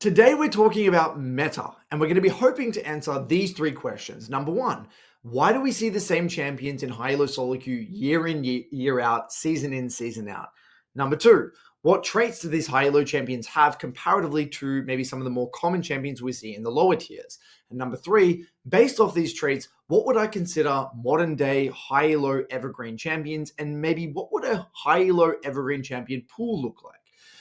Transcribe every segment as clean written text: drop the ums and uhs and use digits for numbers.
Today we're talking about meta, and we're going to be hoping to answer these three questions. Number one, why do we see the same champions in high-low solo queue year in, year out, season in, season out? Number two, what traits do these high-low champions have comparatively to maybe some of the more common champions we see in the lower tiers? And number three, based off these traits, what would I consider modern-day high-low evergreen champions, and maybe what would a high-low evergreen champion pool look like?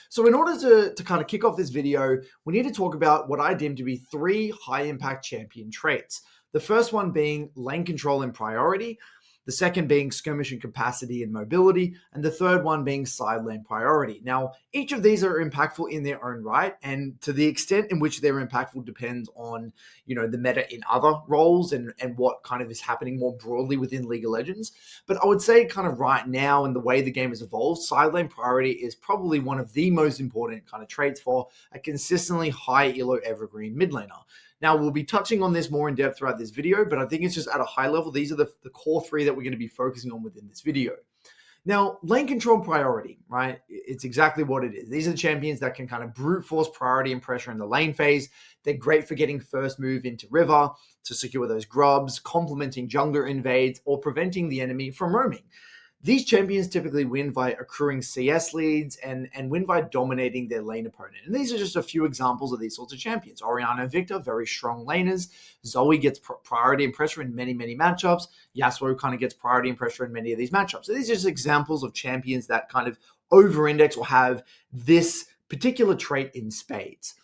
So in order to kind of kick off this video, we need to talk about what I deem to be three high impact champion traits. The first one being lane control and priority, the second being skirmishing capacity and mobility, and the third one being side lane priority. Now, each of these are impactful in their own right, and to the extent in which they're impactful depends on, the meta in other roles and what kind of is happening more broadly within League of Legends. But I would say kind of right now, and the way the game has evolved, side lane priority is probably one of the most important kind of traits for a consistently high elo evergreen mid laner. Now, we'll be touching on this more in depth throughout this video, but I think it's just at a high level. These are the core three that we're going to be focusing on within this video. Now, lane control priority, right? It's exactly what it is. These are the champions that can kind of brute force priority and pressure in the lane phase. They're great for getting first move into river to secure those grubs, complementing jungler invades, or preventing the enemy from roaming. These champions typically win by accruing CS leads and win by dominating their lane opponent. And these are just a few examples of these sorts of champions. Orianna and Victor, very strong laners. Zoe gets priority and pressure in many, many matchups. Yasuo kind of gets priority and pressure in many of these matchups. So these are just examples of champions that kind of over-index or have this particular trait in spades.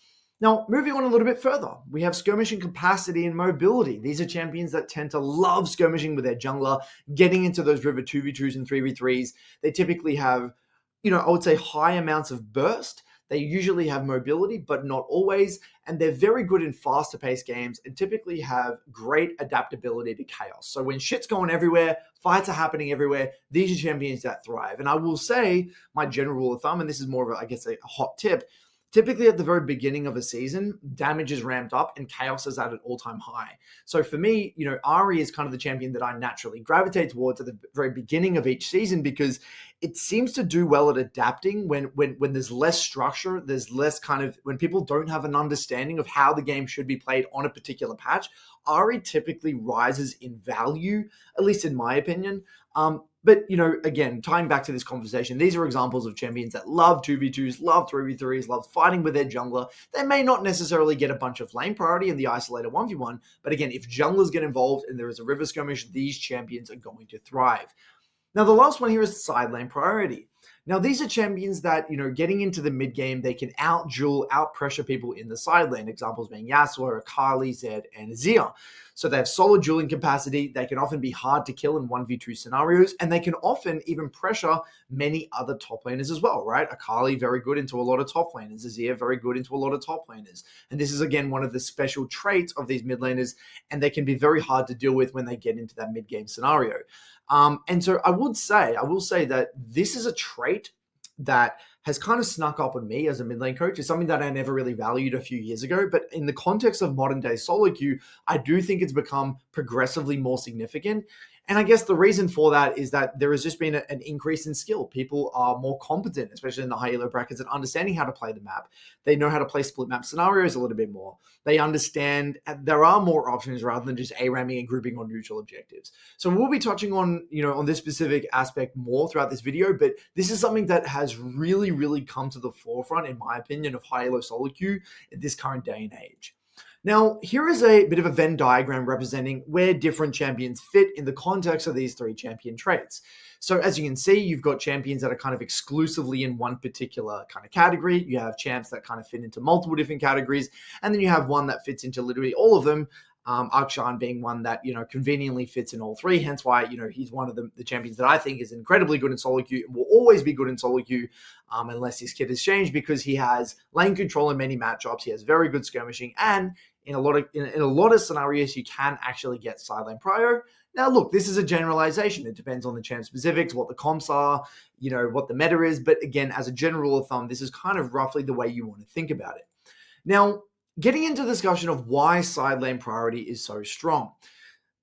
Now, moving on a little bit further, we have skirmishing capacity and mobility. These are champions that tend to love skirmishing with their jungler, getting into those river 2v2s and 3v3s. They typically have, I would say high amounts of burst. They usually have mobility, but not always. And they're very good in faster paced games and typically have great adaptability to chaos. So when shit's going everywhere, fights are happening everywhere, these are champions that thrive. And I will say my general rule of thumb, and this is more of a hot tip, typically at the very beginning of a season, damage is ramped up and chaos is at an all-time high. So for me, Ahri is kind of the champion that I naturally gravitate towards at the very beginning of each season because it seems to do well at adapting when there's less structure, there's less when people don't have an understanding of how the game should be played on a particular patch. Ahri typically rises in value, at least in my opinion. But, again, tying back to this conversation, these are examples of champions that love 2v2s, love 3v3s, love fighting with their jungler. They may not necessarily get a bunch of lane priority in the isolated 1v1, but again, if junglers get involved and there is a river skirmish, these champions are going to thrive. Now, the last one here is side lane priority. Now, these are champions that, getting into the mid game, they can out-duel, out-pressure people in the side lane. Examples being Yasuo, Akali, Zed, and Azir. So they have solid dueling capacity. They can often be hard to kill in 1v2 scenarios, and they can often even pressure many other top laners as well, right? Akali, very good into a lot of top laners. Azir, very good into a lot of top laners. And this is, again, one of the special traits of these mid laners, and they can be very hard to deal with when they get into that mid-game scenario. And so I will say that this is a trait that has kind of snuck up on me as a mid lane coach. It's something that I never really valued a few years ago, but in the context of modern day solo queue, I do think it's become progressively more significant. And I guess the reason for that is that there has just been an increase in skill. People are more competent, especially in the high elo brackets, at understanding how to play the map. They know how to play split map scenarios a little bit more. They understand there are more options rather than just ARAMing and grouping on neutral objectives. So we'll be touching on, on this specific aspect more throughout this video, but this is something that has really, really come to the forefront, in my opinion, of high elo solo queue in this current day and age. Now, here is a bit of a Venn diagram representing where different champions fit in the context of these three champion traits. So as you can see, you've got champions that are kind of exclusively in one particular kind of category. You have champs that kind of fit into multiple different categories. And then you have one that fits into literally all of them. Akshan being one that, conveniently fits in all three. Hence why, he's one of the champions that I think is incredibly good in solo queue and will always be good in solo queue unless his kit has changed, because he has lane control in many matchups. He has very good skirmishing, and in a lot of scenarios, you can actually get side lane prio. Now, look, this is a generalization. It depends on the champ specifics, what the comps are, what the meta is. But again, as a general rule of thumb, this is kind of roughly the way you want to think about it. Now, getting into the discussion of why side lane priority is so strong.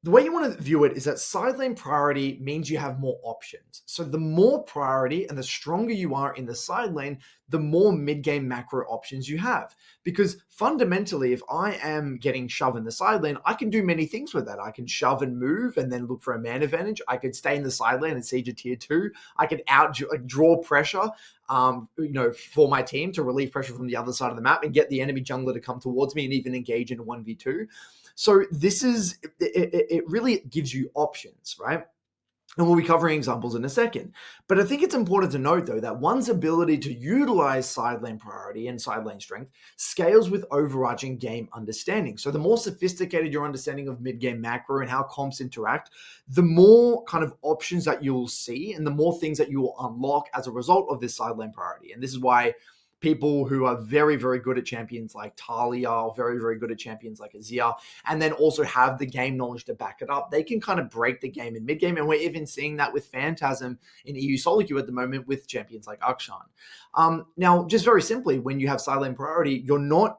The way you want to view it is that side lane priority means you have more options. So the more priority and the stronger you are in the side lane, the more mid-game macro options you have. Because fundamentally, if I am getting shove in the side lane, I can do many things with that. I can shove and move and then look for a man advantage. I could stay in the side lane and siege a tier 2. I could draw pressure for my team to relieve pressure from the other side of the map and get the enemy jungler to come towards me and even engage in a 1v2. So it really gives you options, right? And we'll be covering examples in a second. But I think it's important to note, though, that one's ability to utilize side lane priority and side lane strength scales with overarching game understanding. So the more sophisticated your understanding of mid-game macro and how comps interact, the more kind of options that you'll see and the more things that you will unlock as a result of this side lane priority. And this is why people who are very, very good at champions like Talia, or very, very good at champions like Azir, and then also have the game knowledge to back it up, they can kind of break the game in mid-game. And we're even seeing that with Phantasm in EU SoloQ at the moment with champions like Akshan. Now, just very simply, when you have side lane priority, you're not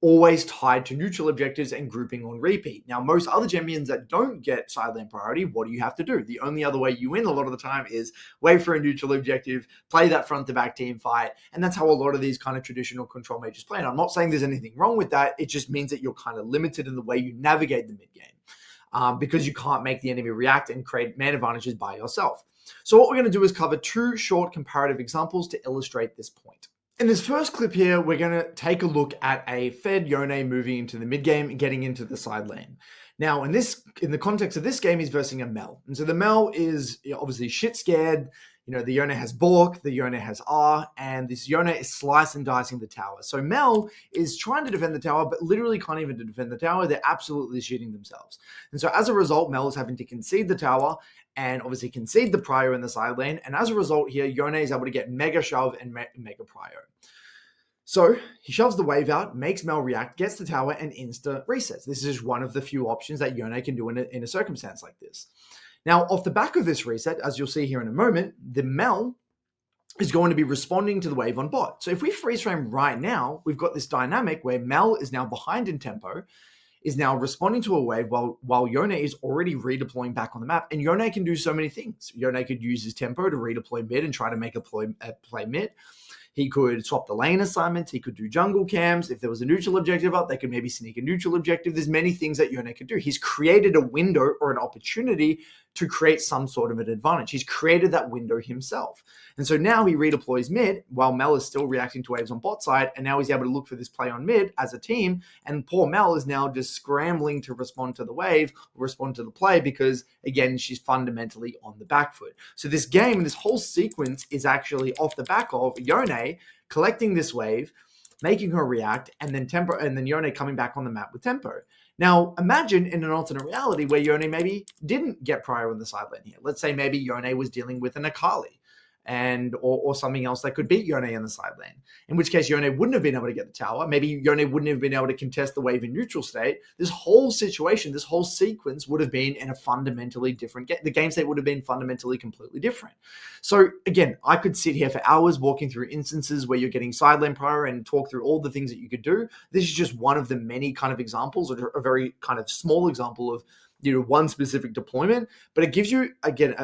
always tied to neutral objectives and grouping on repeat. Now, most other champions that don't get side lane priority, what do you have to do? The only other way you win a lot of the time is wait for a neutral objective, play that front to back team fight. And that's how a lot of these kind of traditional control mages play. And I'm not saying there's anything wrong with that. It just means that you're kind of limited in the way you navigate the mid game because you can't make the enemy react and create man advantages by yourself. So what we're going to do is cover 2 short comparative examples to illustrate this point. In this first clip here, we're going to take a look at a fed Yone moving into the mid game and getting into the side lane. Now, in the context of this game, he's versing a Mel. And so the Mel is obviously shit scared. The Yone has Bork, the Yone has R, and this Yone is slice and dicing the tower. So Mel is trying to defend the tower, but literally can't even defend the tower. They're absolutely shooting themselves. And so as a result, Mel is having to concede the tower and obviously concede the prio in the side lane. And as a result here, Yone is able to get mega shove and mega prio. So he shoves the wave out, makes Mel react, gets the tower, and insta resets. This is one of the few options that Yone can do in a circumstance like this. Now, off the back of this reset, as you'll see here in a moment, the Mel is going to be responding to the wave on bot. So if we freeze frame right now, we've got this dynamic where Mel is now behind in tempo, is now responding to a wave while Yone is already redeploying back on the map. And Yone can do so many things. Yone could use his tempo to redeploy mid and try to make a play mid. He could swap the lane assignments. He could do jungle cams. If there was a neutral objective up, they could maybe sneak a neutral objective. There's many things that Yone could do. He's created a window or an opportunity to create some sort of an advantage. He's created that window himself. And so now he redeploys mid while Mel is still reacting to waves on bot side. And now he's able to look for this play on mid as a team. And poor Mel is now just scrambling to respond to the wave, respond to the play, because again, she's fundamentally on the back foot. So this game and this whole sequence is actually off the back of Yone collecting this wave, making her react, and then Yone coming back on the map with tempo. Now, imagine in an alternate reality where Yone maybe didn't get prio in the side lane here. Let's say maybe Yone was dealing with an Akali or something else that could beat Yone in the side lane, in which case Yone wouldn't have been able to get the tower. Maybe Yone wouldn't have been able to contest the wave in neutral state. This whole situation, this whole sequence would have been in a fundamentally different game. The game state would have been fundamentally completely different. So again, I could sit here for hours walking through instances where you're getting side lane prior and talk through all the things that you could do. This is just one of the many kind of examples, or a very kind of small example of one specific deployment, but it gives you, again,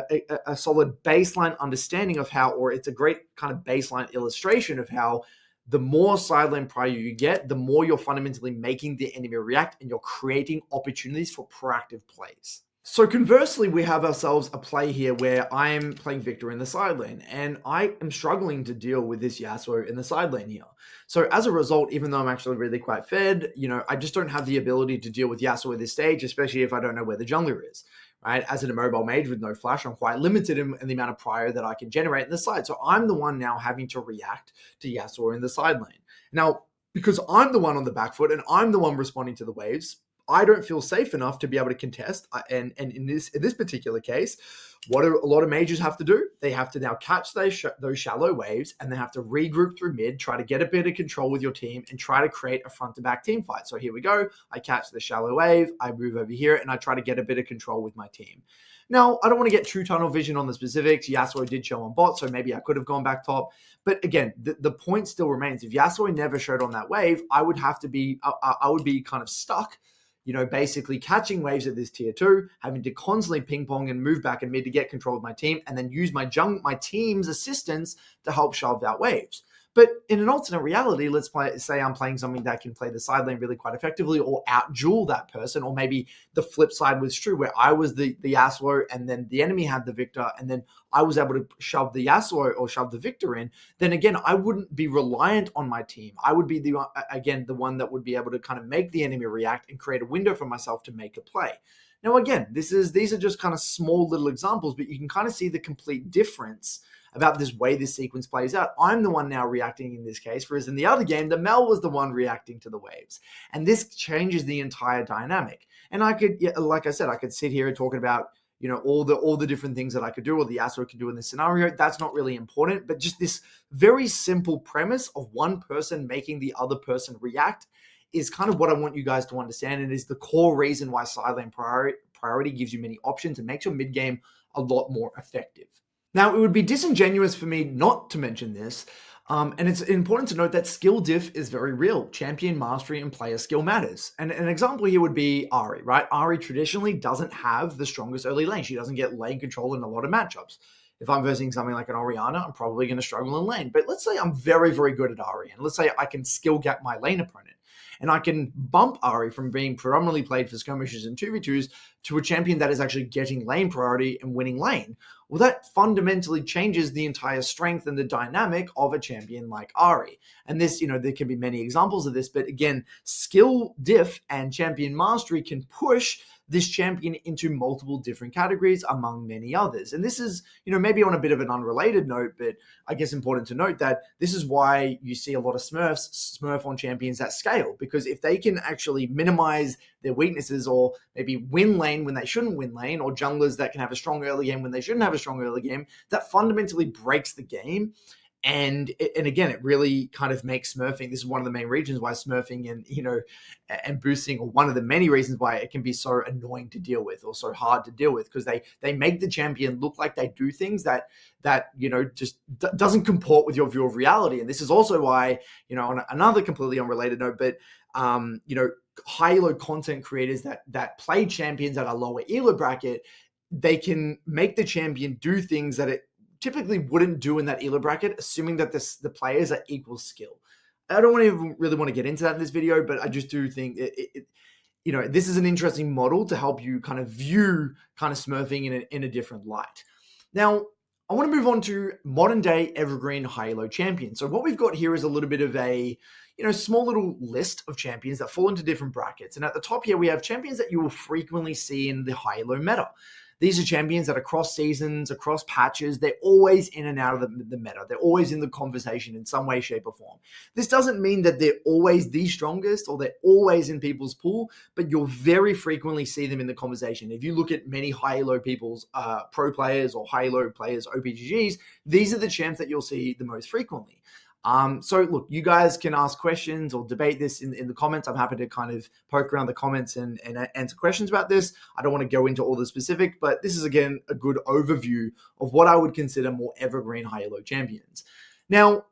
a solid baseline understanding of how, or it's a great kind of baseline illustration of how the more side lane prior you get, the more you're fundamentally making the enemy react and you're creating opportunities for proactive plays. So conversely, we have ourselves a play here where I am playing Victor in the side lane, and I am struggling to deal with this Yasuo in the side lane here. So as a result, even though I'm actually really quite fed, I just don't have the ability to deal with Yasuo at this stage, especially if I don't know where the jungler is, right? As an immobile mage with no flash, I'm quite limited in the amount of prior that I can generate in the side. So I'm the one now having to react to Yasuo in the side lane. Now, because I'm the one on the back foot and I'm the one responding to the waves, I don't feel safe enough to be able to contest. And in this particular case, what do a lot of mages have to do? They have to now catch those shallow waves and they have to regroup through mid, try to get a bit of control with your team and try to create a front to back team fight. So here we go. I catch the shallow wave. I move over here and I try to get a bit of control with my team. Now, I don't want to get too tunnel vision on the specifics. Yasuo did show on bot, so maybe I could have gone back top. But again, the point still remains. If Yasuo never showed on that wave, I would be kind of stuck, basically catching waves at this tier 2, having to constantly ping pong and move back and mid to get control of my team, and then use my team's assistance to help shove out waves. But in an alternate reality, say I'm playing something that can play the side lane really quite effectively or out duel that person, or maybe the flip side was true where I was the Yasuo and then the enemy had the Victor, and then I was able to shove the Yasuo or shove the Victor in, then again, I wouldn't be reliant on my team. I would be the one that would be able to kind of make the enemy react and create a window for myself to make a play. Now, again, these are just kind of small little examples, but you can kind of see the complete difference about this way this sequence plays out. I'm the one now reacting in this case, whereas in the other game, the Mel was the one reacting to the waves. And this changes the entire dynamic. And I could, like I said, I could sit here and talking about, all the different things that I could do or the Yasuo could do in this scenario. That's not really important, but just this very simple premise of one person making the other person react is kind of what I want you guys to understand, and is the core reason why side-lane priority gives you many options and makes your mid-game a lot more effective. Now, it would be disingenuous for me not to mention this, and it's important to note that skill diff is very real. Champion mastery and player skill matters. And an example here would be Ahri, right? Ahri traditionally doesn't have the strongest early lane. She doesn't get lane control in a lot of matchups. If I'm versing something like an Orianna, I'm probably going to struggle in lane. But let's say I'm very, very good at Ahri, and let's say I can skill gap my lane opponent, and I can bump Ahri from being predominantly played for skirmishes and 2v2s to a champion that is actually getting lane priority and winning lane. Well, that fundamentally changes the entire strength and the dynamic of a champion like Ahri. And this, there can be many examples of this, but again, skill diff and champion mastery can push this champion into multiple different categories among many others. And this is, maybe on a bit of an unrelated note, but I guess important to note that this is why you see a lot of Smurfs smurf on champions at scale, because if they can actually minimize their weaknesses or maybe win lane when they shouldn't win lane, or junglers that can have a strong early game when they shouldn't have a strong early game, that fundamentally breaks the game. And again, it really kind of makes smurfing. This is one of the main reasons why smurfing and boosting, or one of the many reasons why it can be so annoying to deal with or so hard to deal with, because they make the champion look like they do things that just doesn't comport with your view of reality. And this is also why, on another completely unrelated note, but high elo content creators that play champions at a lower elo bracket, they can make the champion do things that it typically wouldn't do in that elo bracket, assuming that the players are equal skill. I don't really want to get into that in this video, but I just do think this is an interesting model to help you kind of view kind of smurfing in a different light. Now, I want to move on to modern day evergreen high elo champions. So what we've got here is a little bit of a small little list of champions that fall into different brackets. And at the top here, we have champions that you will frequently see in the high elo meta. These are champions that across seasons, across patches, they're always in and out of the meta. They're always in the conversation in some way, shape, or form. This doesn't mean that they're always the strongest or they're always in people's pool, but you'll very frequently see them in the conversation. If you look at many high-elo people's pro players or high-elo players, OPGGs, these are the champs that you'll see the most frequently. So look, you guys can ask questions or debate this in the comments. I'm happy to kind of poke around the comments and answer questions about this. I don't want to go into all the specific, but this is, again, a good overview of what I would consider more evergreen high-elo champions. Now,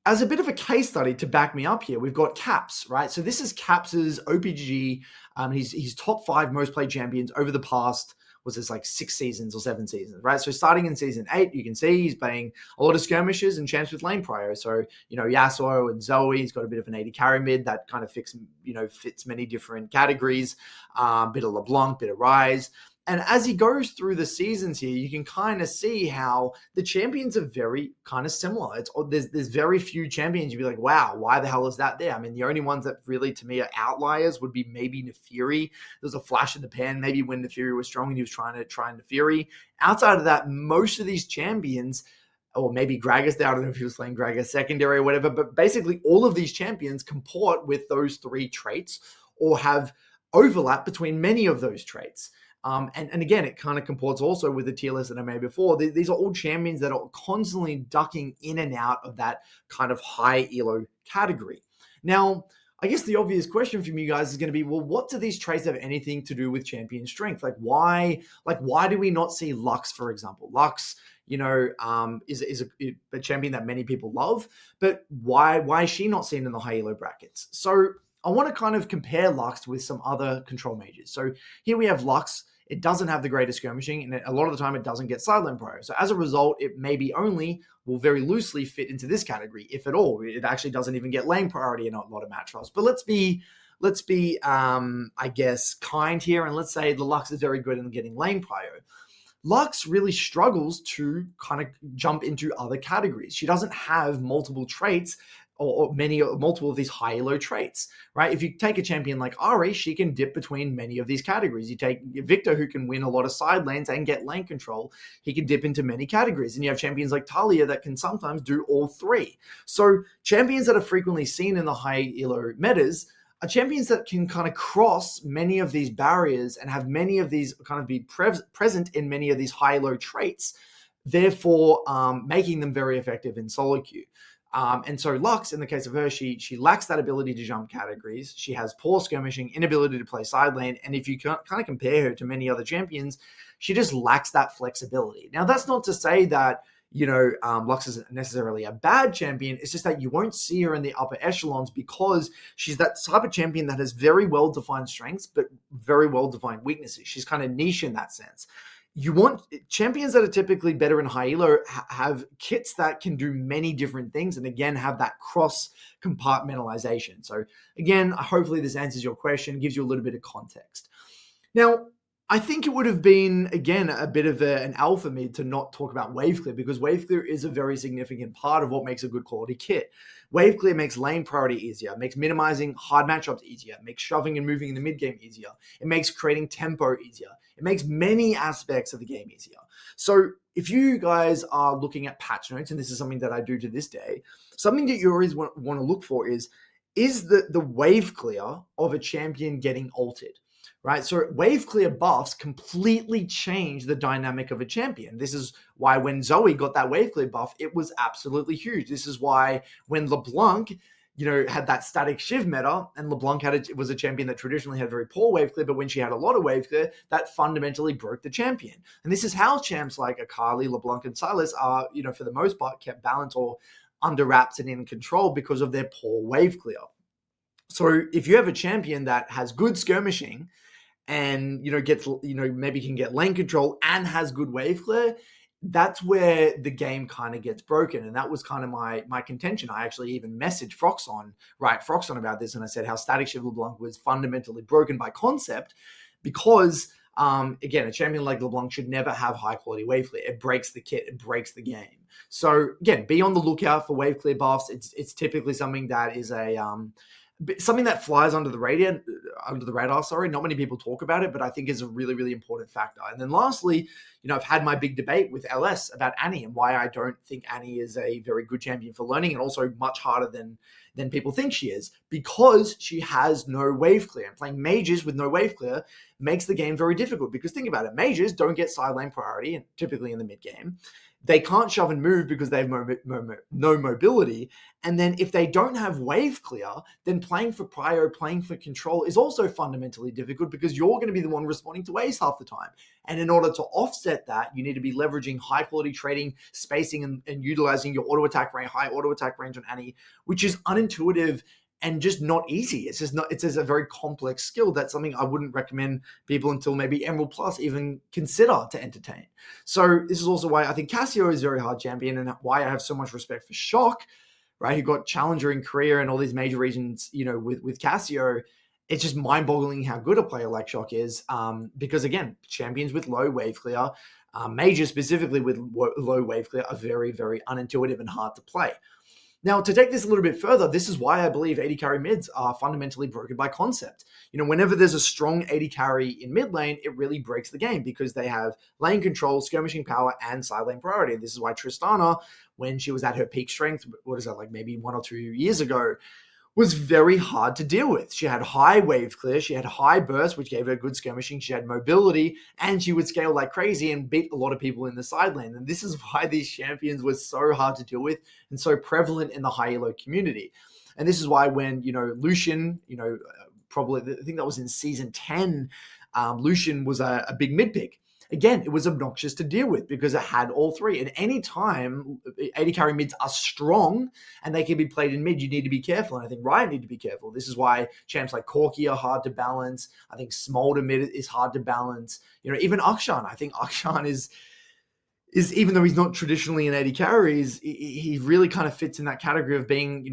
as a bit of a case study to back me up here, we've got Caps, right? So this is Caps's OPGG. He's top 5 most played champions over the past, was this like 6 seasons or 7 seasons, right? So starting in season 8, you can see he's playing a lot of skirmishes and champs with lane prio. So, Yasuo and Zoe, he's got a bit of an AD carry mid that kind of fits many different categories, bit of LeBlanc, bit of Ryze. And as he goes through the seasons here, you can kind of see how the champions are very kind of similar. There's very few champions you'd be like, wow, why the hell is that there? I mean, the only ones that really, to me, are outliers would be maybe Nefiri. There's a flash in the pan, maybe when Nefiri was strong and he was trying to try Nefiri. Outside of that, most of these champions, or maybe Gragas, I don't know if he was playing Gragas secondary or whatever, but basically all of these champions comport with those 3 traits or have overlap between many of those traits. And again, it kind of comports also with the tier list that I made before. These are all champions that are constantly ducking in and out of that kind of high elo category. Now, I guess the obvious question from you guys is going to be, well, what do these traits have anything to do with champion strength? Why do we not see Lux, for example? Lux, is a champion that many people love, but why is she not seen in the high elo brackets? So I want to kind of compare Lux with some other control mages. So here we have Lux. It doesn't have the greatest skirmishing, and a lot of the time it doesn't get sideline prio. So as a result, it maybe only will very loosely fit into this category, if at all. It actually doesn't even get lane priority in a lot of matchups. But let's be I guess kind here, and let's say the Lux is very good in getting lane prio. Lux really struggles to kind of jump into other categories. She doesn't have multiple traits or multiple of these high elo traits, right? If you take a champion like Ari, she can dip between many of these categories. You take Victor, who can win a lot of side lanes and get lane control. He can dip into many categories. And you have champions like Talia that can sometimes do all three. So champions that are frequently seen in the high elo metas are champions that can kind of cross many of these barriers and have many of these kind of be present in many of these high-low traits, therefore making them very effective in SoloQ. And so Lux, in the case of her, she lacks that ability to jump categories. She has poor skirmishing, inability to play side lane, and if you kind of compare her to many other champions, she just lacks that flexibility. Now, that's not to say that Lux isn't necessarily a bad champion. It's just that you won't see her in the upper echelons because she's that type of champion that has very well-defined strengths, but very well-defined weaknesses. She's kind of niche in that sense. You want champions that are typically better in high elo have kits that can do many different things and again have that cross compartmentalization. So again, hopefully this answers your question, gives you a little bit of context. Now, I think it would have been, again, a bit of an L for me to not talk about wave clear because wave clear is a very significant part of what makes a good quality kit. Wave clear makes lane priority easier, makes minimizing hard matchups easier, makes shoving and moving in the mid game easier. It makes creating tempo easier. It makes many aspects of the game easier. So if you guys are looking at patch notes, and this is something that I do to this day, something that you always want to look for is the wave clear of a champion getting ulted? Right, so wave clear buffs completely change the dynamic of a champion. This is why when Zoe got that wave clear buff, it was absolutely huge. This is why when LeBlanc, had that static shiv meta, and LeBlanc was a champion that traditionally had very poor wave clear, but when she had a lot of wave clear, that fundamentally broke the champion. And this is how champs like Akali, LeBlanc, and Silas are, for the most part, kept balanced or under wraps and in control because of their poor wave clear. So if you have a champion that has good skirmishing, and gets maybe can get lane control and has good wave clear, that's where the game kind of gets broken. And that was kind of my contention. I actually even messaged Froxon about this, and I said how Static Shiv LeBlanc was fundamentally broken by concept because again, a champion like LeBlanc should never have high quality wave clear. It breaks the kit, it breaks the game. So again, be on the lookout for wave clear buffs. It's typically something that is something that flies under the radar. Not many people talk about it, but I think is a really, really important factor. And then lastly, I've had my big debate with LS about Annie and why I don't think Annie is a very good champion for learning, and also much harder than people think she is, because she has no wave clear. And playing mages with no wave clear makes the game very difficult, because think about it, mages don't get side lane priority, and typically in the mid game. They can't shove and move because they have no mobility. And then if they don't have wave clear, then playing for prio, playing for control is also fundamentally difficult because you're going to be the one responding to waves half the time. And in order to offset that, you need to be leveraging high quality trading, spacing, and utilizing your high auto attack range on Annie, which is unintuitive and just not easy. It's just a very complex skill. That's something I wouldn't recommend people until maybe Emerald Plus even consider to entertain. So this is also why I think Cassio is a very hard champion, and why I have so much respect for Shock, right? Who got Challenger in Korea and all these major regions, with Cassio. It's just mind-boggling how good a player like Shock is, because again, champions with low wave clear, majors specifically with low wave clear, are very, very unintuitive and hard to play. Now, to take this a little bit further, this is why I believe 80 carry mids are fundamentally broken by concept. Whenever there's a strong 80 carry in mid lane, it really breaks the game because they have lane control, skirmishing power, and side lane priority. This is why Tristana, when she was at her peak strength, maybe 1 or 2 years ago, was very hard to deal with. She had high wave clear, she had high burst, which gave her good skirmishing, she had mobility, and she would scale like crazy and beat a lot of people in the side lane. And this is why these champions were so hard to deal with and so prevalent in the high elo community. And this is why when, Lucian, probably, I think that was in season 10, Lucian was a big mid pick. again, it was obnoxious to deal with because it had all three. And any time AD carry mids are strong and they can be played in mid, you need to be careful. And I think Riot need to be careful. This is why champs like Corki are hard to balance. I think Smolder mid is hard to balance. Even Akshan. I think Akshan is even though he's not traditionally an AD carry, he really kind of fits in that category of being,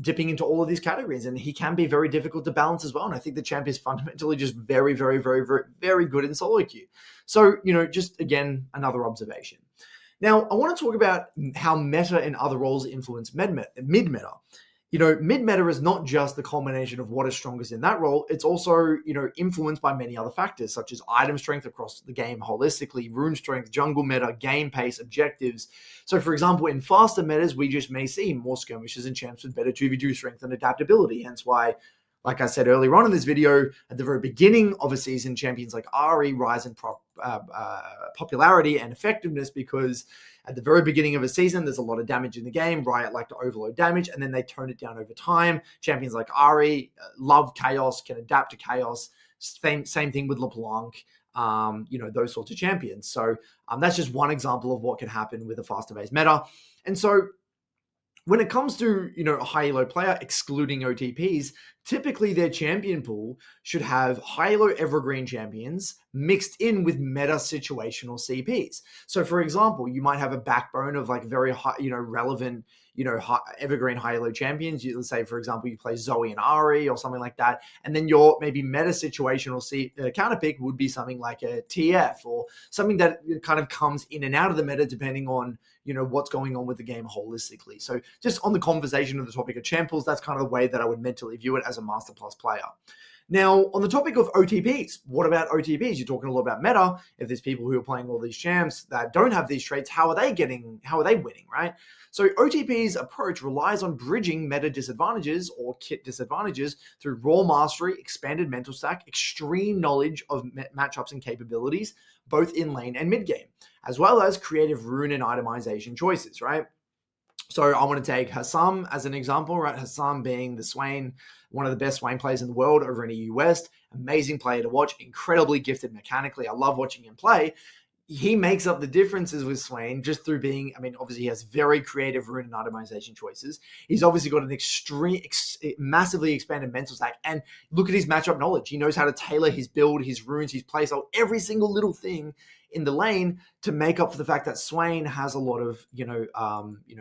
dipping into all of these categories, and he can be very difficult to balance as well. And I think the champ is fundamentally just very, very, very, very, very good in solo queue. So, just again, another observation. Now, I want to talk about how meta and other roles influence mid-meta. Mid-meta is not just the culmination of what is strongest in that role. It's also, influenced by many other factors, such as item strength across the game holistically, rune strength, jungle meta, game pace, objectives. So, for example, in faster metas, we just may see more skirmishes and champs with better 2v2 strength and adaptability. Hence why, like I said earlier on in this video, at the very beginning of a season, champions like Ahri rise in popularity and effectiveness because at the very beginning of a season, there's a lot of damage in the game. Riot like to overload damage, and then they tone it down over time. Champions like Ahri love chaos, can adapt to chaos. Same thing with LeBlanc, those sorts of champions. So that's just one example of what can happen with a faster-based meta. And so when it comes to, a high-elo player, excluding OTPs, typically their champion pool should have high-elo evergreen champions mixed in with meta situational CPs. So, for example, you might have a backbone of like very high, relevant, evergreen high-elo champions. Let's say, for example, you play Zoe and Ahri or something like that, and then your maybe meta situational counterpick would be something like a TF or something that kind of comes in and out of the meta depending on, what's going on with the game holistically. So just on the conversation of the topic of champ pools, that's kind of the way that I would mentally view it as a Master Plus player. Now, on the topic of OTPs, what about OTPs? You're talking a lot about meta. If there's people who are playing all these champs that don't have these traits, how are they winning, right? So OTP's approach relies on bridging meta disadvantages or kit disadvantages through raw mastery, expanded mental stack, extreme knowledge of matchups and capabilities, both in lane and mid game, as well as creative rune and itemization choices, right? So I want to take Hassam as an example, right? Hassam being the Swain, one of the best Swain players in the world over in EU West, amazing player to watch, incredibly gifted mechanically. I love watching him play. He makes up the differences with Swain just through being, obviously he has very creative rune and itemization choices. He's obviously got an massively expanded mental stack. And look at his matchup knowledge. He knows how to tailor his build, his runes, his playstyle, every single little thing in the lane to make up for the fact that Swain has a lot of,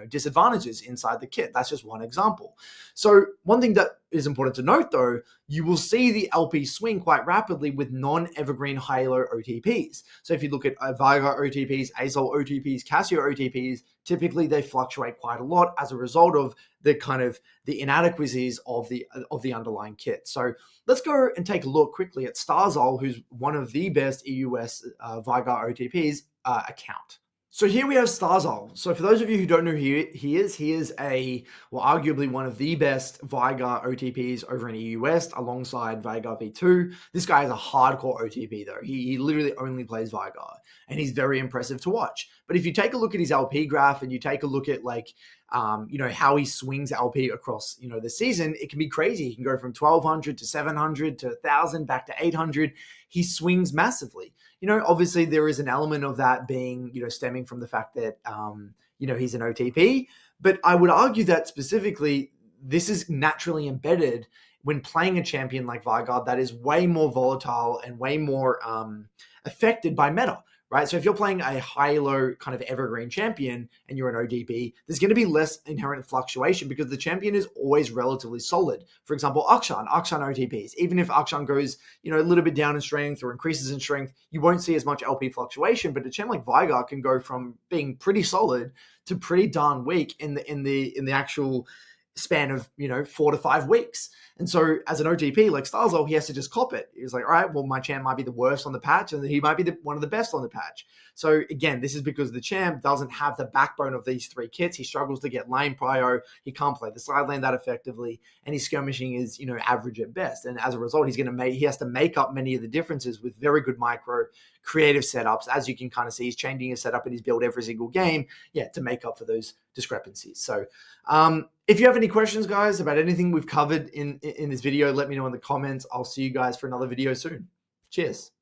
disadvantages inside the kit. That's just one example. So one thing that is important to note, though, you will see the LP swing quite rapidly with non-evergreen high-elo OTPs. So if you look at Veigar OTPs, Azul OTPs, Casio OTPs, typically they fluctuate quite a lot as a result of the inadequacies of the underlying kit. So let's go and take a look quickly at Starzol, who's one of the best EUS Veigar OTPs account. So here we have Starzol. So for those of you who don't know who he is arguably one of the best Veigar OTPs over in EU West alongside Veigar V2. This guy is a hardcore OTP though. He literally only plays Veigar and he's very impressive to watch. But if you take a look at his LP graph and you take a look at how he swings LP across, the season, it can be crazy. He can go from 1,200 to 700 to 1,000 back to 800. He swings massively. Obviously there is an element of that being, stemming from the fact that, he's an OTP. But I would argue that specifically, this is naturally embedded when playing a champion like Veigar that is way more volatile and way more affected by meta. Right. So if you're playing a high-low kind of evergreen champion and you're an ODP, there's going to be less inherent fluctuation because the champion is always relatively solid. For example, Akshan OTPs, even if Akshan goes, a little bit down in strength or increases in strength, you won't see as much LP fluctuation. But a champ like Veigar can go from being pretty solid to pretty darn weak in the actual span of 4 to 5 weeks. And so as an OTP like Starzol, he has to just cop it. He's like, all right, well, my champ might be the worst on the patch and he might be one of the best on the patch. So again, this is because the champ doesn't have the backbone of these three kits. He struggles to get lane prio. He can't play the side lane that effectively, and his skirmishing is average at best. And as a result, he has to make up many of the differences with very good micro creative setups. As you can kind of see, he's changing his setup and his build every single game, to make up for those discrepancies. So if you have any questions, guys, about anything we've covered in this video, let me know in the comments. I'll see you guys for another video soon. Cheers.